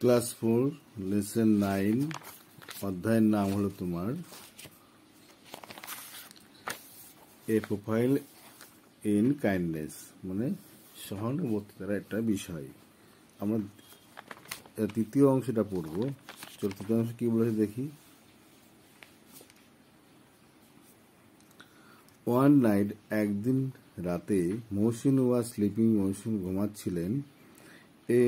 Class 4 lesson 9 অধ্যায়ের নাম হলো তোমার এ প্রোফাইল ইন কাইন্ডনেস, মানে সহানুভূতির একটা বিষয়। আমরা তৃতীয় অংশটা পড়ব। তৃতীয় অংশ কি বলেছে দেখি। ওয়ান নাইট, একদিন রাতে, মহসিন ওয়াজ স্লিপিং, মহসিন ঘুমাচ্ছিলেন। A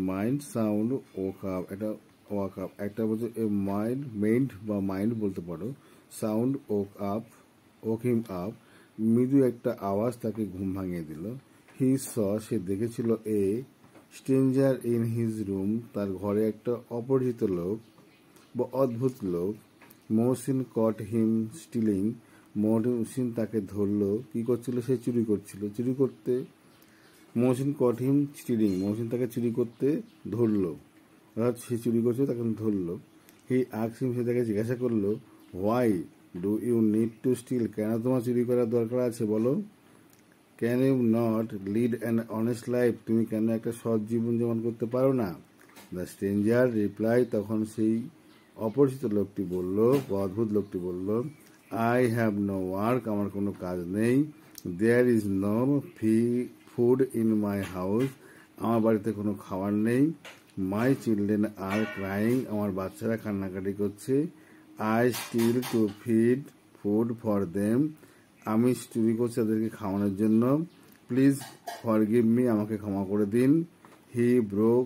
mild sound woke up, একটা বলছে এ মাইন্ড বা মাইন্ড বলতে পারো। সাউন্ড ওক হিম আপ, মৃদু একটা আওয়াজ তাকে ঘুম ভাঙিয়ে দিল। হি সে দেখেছিল a stranger in his room, তার ঘরে একটা অপরিচিত লোক বা অদ্ভুত লোক। Mohsin caught him stealing, Mohsin তাকে ধরলো। কি করছিল? সে চুরি করছিল। চুরি করতে Mohsin caught him stealing, Mohsin তাকে চুরি করতে ধরলো, অর্থাৎ সে চুরি করছে তাকে ধরলো। হি আস্কড হিম, সে তাকে জিজ্ঞাসা করলো, why do you need to steal, কেন তোমার চুরি করার দরকার আছে বলো। Can you not lead an honest life, তুমি কেন একটা সৎ জীবন যাপন করতে পারো না। দ্য স্ট্রেঞ্জার রিপ্লাই, তখন সেই অপরিচিত লোকটি বলল বা অদ্ভুত লোকটি বলল, আই হ্যাভ নো ওয়ার্ক, আমার কোনো কাজ নেই। There is no food in my house, আমার বাড়িতে কোনো খাবার নেই। মাই চিলড্রেন আর ক্রাইং, আমার বাচ্চারা কান্নাকাটি করছে। I steal to feed food for them, আমি চুরি করছি তাদেরকে খাওয়ানোর জন্য। প্লিজ ফরগিভ মি, আমাকে ক্ষমা করে দিন। হি ব্রোক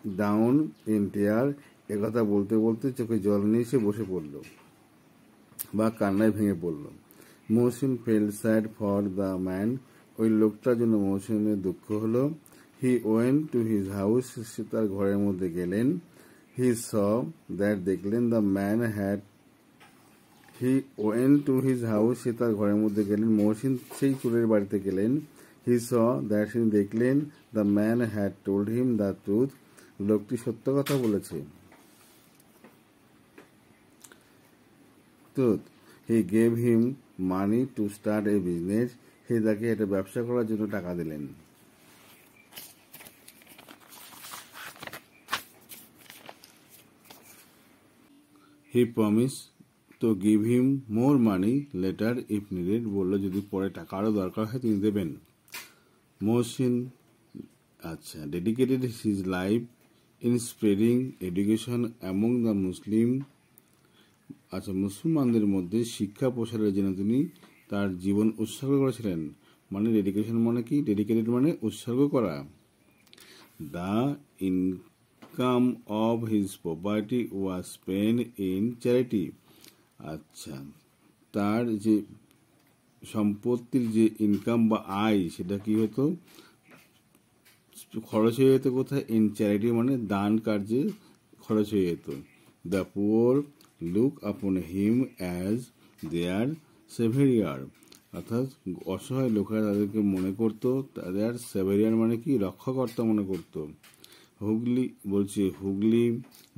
ডাউন ইন টিয়ার, একথা বলতে বলতে চোখে জল নিয়ে সে বসে পড়ল বা কান্নায় ভেঙে পড়ল। Mohsin felt sad for the man, ওই লোকটার জন্য মহসিনের দুঃখ হলো। He went to his house, সে তার ঘরের মধ্যে গেলেন। হি স দ্যাট, দেখলেন, the man had he went to his house, সে তার ঘরের মধ্যে গেলেন। মহসিন সেই চোরের বাড়িতে গেলেন। হি স দ্যাট, তিনি দেখলেন, the man had told him the truth, লোকটি সত্য কথা বলেছে। Truth. He gave him money to start a business, সে তাকে একটা ব্যবসা করার জন্য টাকা দিলেন। He promise to give him more money later if needed, বললো যদি পরে টাকা আরও দরকার হয় তিনি দেবেন। Mohsin dedicated his life in spreading education among the Muslim, মুসলমানদের মধ্যে শিক্ষা প্রসারের জন্য তিনি তার জীবন উৎসর্গ করেছিলেন। মানে ডেডিকেশন মানে কি? ডেডিকেটেড মানে উৎসর্গ করা। The income of his property was spent in charity, তার যে সম্পত্তির যে ইনকাম বা আয় সেটা কি হতো? খরচ হয়ে যেত কোথায়? ইন চ্যারিটি মানে দান কার্যে খরচ হয়ে যেত। দ্য পুয়ার লুক আপন হিম অ্যাজ দেয়ার সেভেরিয়ার, অর্থাৎ অসহায় লোকেরা তাদেরকে মনে করত তাদের সেভেরিয়ার মানে কি? রক্ষাকর্তা মনে করত। হুগলি বলছে Hooghly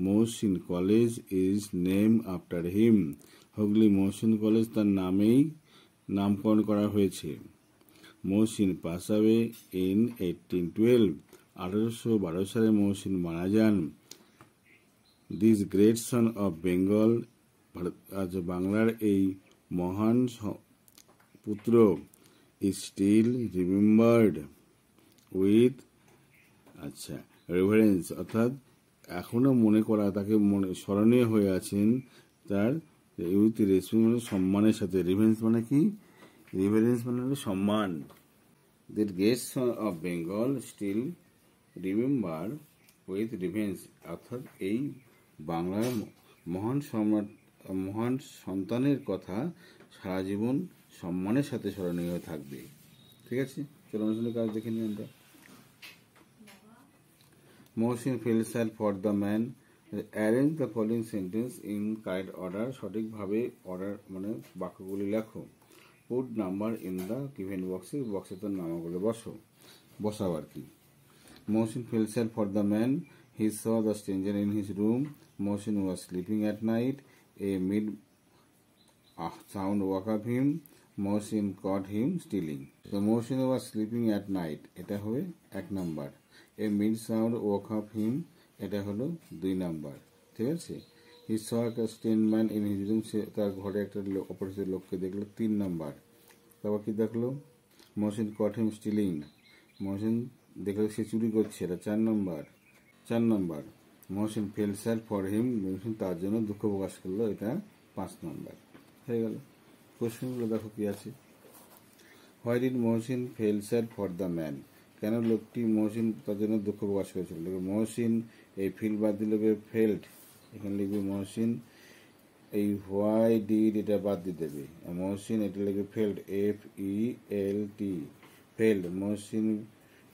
Mohsin college is name after him, Hooghly Mohsin college তার নামেই নামকরণ করা হয়েছে। মহসিন পাস অ্যাওয়ে ইন 1812, 1812 সালে মহসিন মারা যান। This great son of Bengal, বাংলার এই মহান পুত্র, is still remembered with reverence, অর্থাৎ এখনো মনে করা, তাকে মনে স্মরণীয় হয়ে আছেন তার উইথ রেসপেক্ট মানে সম্মানের সাথে। রিভেন্স মানে কি? রিভারেন্স মানে হলো সম্মান। That great son of Bengal still remember with reverence, অর্থাৎ এই বাংলার মহান সন্তানের কথা সারা জীবন সম্মানের সাথে স্মরণীয় থাকবে। ঠিক আছে, চলো অনুষ্ঠানের কাজ দেখে নিই আমরা। Mohsin felt sad for the man, arrange the following sentence in correct order, সঠিকভাবে অর্ডার মানে বাক্যগুলি লেখো। Put number in the given boxes, বক্সে তার নামাগুলো বসাও আর কি। Mohsin felt sad for the man, he saw the stranger in his room, Mohsin was sleeping at night, a mild sound woke up him, Mohsin caught him stealing. তো Mohsin was sleeping at night, এটা হবে 1 number. A mild sound woke up him, এটা হলো 2 number, ঠিক আছে। He saw a strange man in his room, সে তার ঘরে একটা অপরিচিত লোককে দেখলো, 3 নাম্বার। তারপর কি দেখলো, Mohsin caught him stealing, Mohsin দেখলো সে চুরি করছে, এটা 4 number. Mohsin felt sad for him, Mohsin তার জন্য দুঃখ প্রকাশ করলো, এটা 5 নাম্বার হয়ে গেল। কোশ্চেনগুলো দেখো কি আছে। Why did Mohsin felt sad for the man, কেন লোকটি মহসিন তার জন্য দুঃখ প্রকাশ করেছিল। মহসিন, এই ফিল বাদ দিলে ফেল্ড, এখানে লিখবে মহসিন, এই হোয়াই ডিড এটা বাদ দিয়ে দেবে, মহসিন এটা লিখবে felt, FELT, felt. Mohsin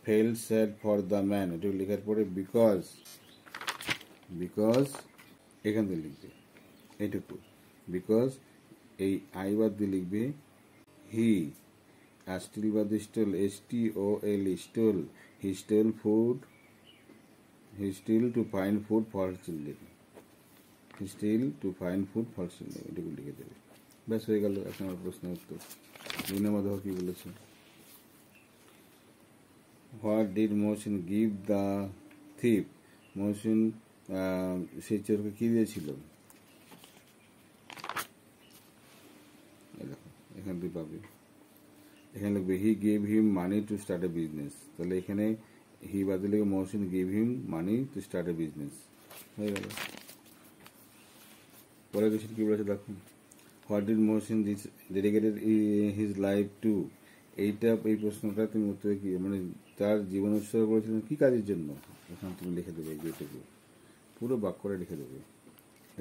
felt sad for the man, এটা লেখার পরে বিকজ এখান থেকে লিখবে এইটুকু, বিকজ এই আই বাদ দিয়ে লিখবে হি, আর স্টিল বাদ দিয়ে stole, STOL, stole, he stole food, he steal to find food for children, he steal to find food for children, এটুকু লিখে দেবে। ব্যাস হয়ে গেল এক নম্বর প্রশ্নের উত্তর। দুই নম্বর দেখো কি বলেছে। What did Mohsin give the thief, Mohsin সেই চোরকে কি দিয়েছিল, এখান থেকে পাবে, এখানে লিখবে হি gave him money to start a business, তাহলে এখানে হি বাদে লিখবে Mohsin gave him money to start a business, হয়ে গেল। পরের কোশ্চেন কি বলেছে দেখো। What did Mohsin dedicated his life to, এইটা, এই প্রশ্নটা তুমি উত্তরে কি মানে তার জীবন উৎসর্গ করেছিলেন কি কাজের জন্য, এখানে তুমি লিখে দেবে, এইটুকু পুরো বাক্যটা লিখে দেবে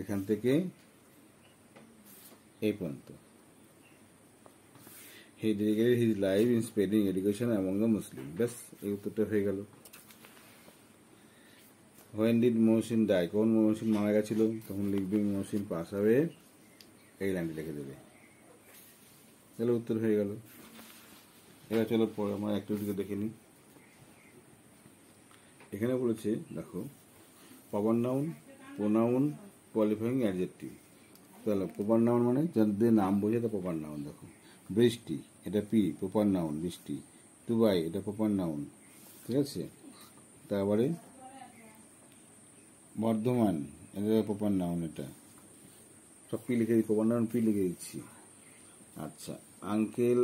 এখান থেকে এই পর্যন্ত। He dedicated his life in spreading education among the Muslim, ব্যাস এই উত্তরটা হয়ে গেল। হোয়েন ডিড মহসিন ডাই, কখন মহসিন মারা গেছিল, তখন লিখবে মহসিন পাস হবে, এই লাইনটি লিখে দেবে, তাহলে উত্তর হয়ে গেল। এবার চলো পরে আমার অ্যাক্টিভিটিতে দেখে নিই। এখানে বলেছে দেখো, proper noun, pronoun, qualifying adjective. তাহলে প্রপার নাউন মানে যাদের নাম বোঝে তা প্রপার নাউন। দেখো বৃষ্টি, এটা পি, প্রপার নাউন বৃষ্টি। দুবাই, এটা প্রপার নাউন, ঠিক আছে। তারপরে বর্ধমান, এটা প্রপার নাউন, এটা সব পি লিখে দিই, প্রপার নাউন পি লিখে দিচ্ছি। আচ্ছা, আঙ্কেল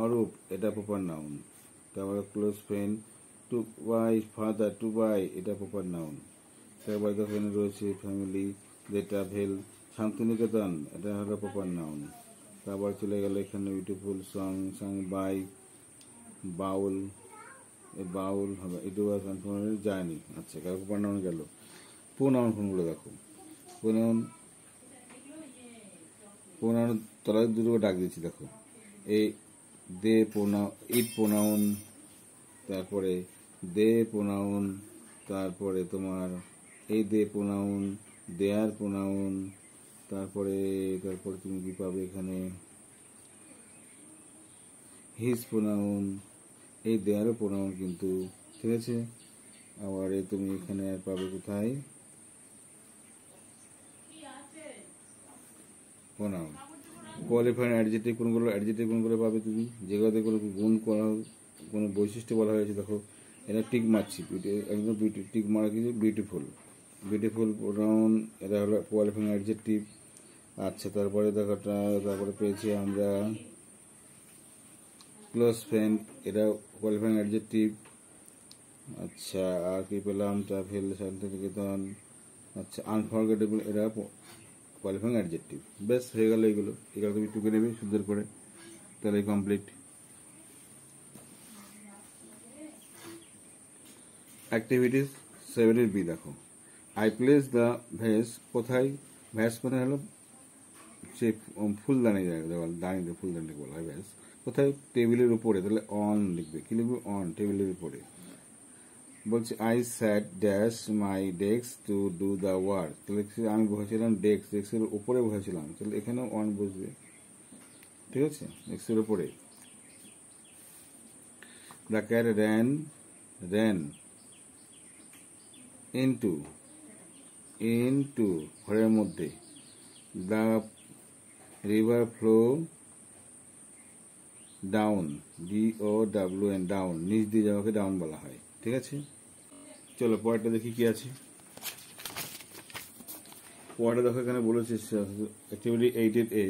অরূপ, এটা প্রপার নাউন। তারপরে close friend, Tubai father, Tubai, এটা প্রপার নাউন। তারপরে এখানে রয়েছে ফ্যামিলি, যেটা ভেল, শান্তিনিকেতন, এটা হলো প্রপার নাউন। তারপর চলে গেল এখানে বিউটিফুল সং, সং বাই, বাউল, বাউল হবে, ইট ওয়াজ আনফরচুনেট জার্নি। আচ্ছা, প্রপার নাউন গেল। প্রোনাউন কোনগুলো দেখো, প্রোনাউন তলায় দুটো ডাক দিচ্ছি দেখো, এই দে প্রোনাউন, ইট প্রোনাউন, তারপরে দে প্রোনাউন, তারপরে তোমার এই দে প্রোনাউন, দেয়ার প্রোনাউন, তারপরে তুমি কি পাবে এখানে হিজ প্রোনাউন, এই দেয়ারও প্রোনাউন কিন্তু, ঠিক আছে। আবার তুমি এখানে আর পাবে কোথায় প্রোনাউন। কোয়ালিফাইং অ্যাডজেক্টিভ কোনগুলো পাবে তুমি, যেগুলোতে কোনো গুণ করা, কোনো বৈশিষ্ট্য বলা হয়েছে। দেখো এটা টিক মারছি, একদম টিক মারা কিছু, বিউটিফুল, বিউটিফুল প্রোনাউন, এটা হলো কোয়ালিফাইং অ্যাডজেক্টিভ। আচ্ছা, তারপরে দেখো, তারপরে পেয়েছি আমরা ক্লোজ ফ্রেন্ড, এটা কোয়ালিফাইং অ্যাডজেক্টিভ। আচ্ছা, আর কি পেলাম, ট্রাভেল, শান্তিনিকেতন, আচ্ছা, আনফরগেটেবল, এটা কোয়ালিফাইং অ্যাডজেক্টিভ। বেশ হয়ে গেল এগুলো তুমি টুকে নেবে সুন্দর করে, তাহলে কমপ্লিট। অ্যাক্টিভিটিস 7 বি দেখো, আই প্লেস দ্য ভেস, কোথায়, ভ্যাস মানে হলো সে ফুলদানি, দাঁড়িয়ে ফুলদানি বলা হয় ভ্যাস, কোথায়, টেবিলের উপরে, তাহলে অন লিখবে, কি লিখবে, অন, টেবিলের উপরে। বলছে I sat dash my desk to do the work, তাহলে আমি বসেছিলাম ডেস্কের উপরে বসেছিলাম, তাহলে এখানেও অন বসবে, ঠিক আছে, ডেস্কের উপরে। দ্য ক্যাট র্যান ইনটু ঘরের মধ্যে, the river flow down, DOWN, down, নিচ দিয়ে যাওয়াকে ডাউন বলা হয়, ঠিক আছে। চলো পরেরটা দেখি কি আছে। পরেরটা দেখো এখানে বলেছে activity 8A,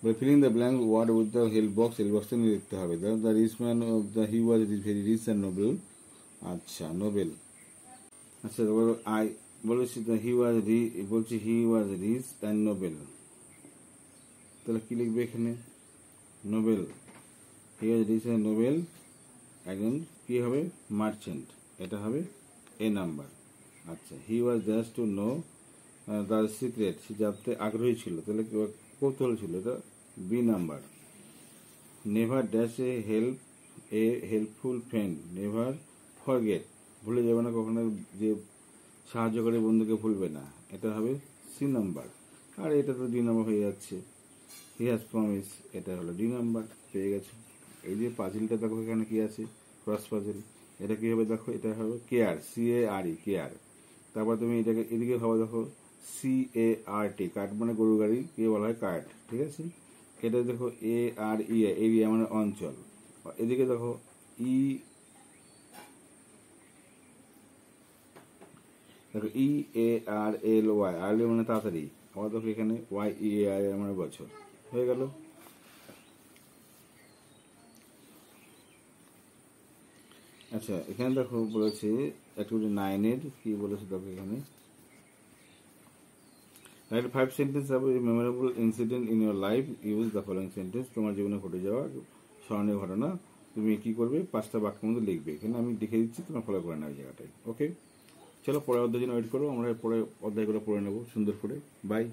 by filling the blank word with the help box নিয়ে লিখতে হবে। The rich man of the he was very rich and noble. আচ্ছা নোবেল। আচ্ছা আই বলেছি হি ওয়াজ বলছি he was rich and noble, তাহলে কি লিখবে এখানে? Noble. He was rich and noble, একজন কি হবে? মার্চেন্ট, এটা হবে এ নাম্বার। আচ্ছা he was just to know the secret, সে জানতে আগ্রহী ছিল, তাহলে কৌতূহল ছিল, এটা B number. Never dash a helpful friend, never forget, ভুলে যাবে না কখনো, যে সাহায্যকারী বন্ধুকে ভুলবে না, এটা হবে সি নাম্বার। আর এটা তো ডি নাম্বার হয়ে যাচ্ছে, হি হ্যাজ প্রমিস, এটা হলো ডি নাম্বার। পেয়ে গেছে। এই যে পাজিলটা দেখো এখানে কি আছে, ক্রস পাজিল, এটা কি হবে দেখো, এটা হবে কেয়ার, CARE কেয়ার। তারপর তুমি এটাকে এদিকে হবে দেখো CART, কার্ট মানে গরু গাড়ি, কে বলা হয় কার্ট, ঠিক আছে। এটা দেখো ARE এরিয়া মানে অঞ্চল। এদিকে দেখো দেখো EARLY, আর্লি মানে তাড়াতাড়ি, আবার দেখো এখানে YEAR মানে বছর। হয়ে গেল। আচ্ছা এখানে দেখো বলেছে অ্যাক্টিভিটি 9 কি বলেছে দেখো এখানে, right 5 sentence about a memorable incident in your life, use the following sentence. তোমার জীবনে ঘটে যাওয়া স্মরণীয় ঘটনা তুমি কি করবে? 5টা বাক্যের মধ্যে লিখবে। এখানে আমি লিখে দিচ্ছি, তোমার ফলো করে নাও এই জায়গাটায়। ওকে, চলো পরের অধ্যায়ের জন্য ওয়েট করো, আমরা পরে অধ্যায়গুলো পড়ে নেবো সুন্দর করে। বাই।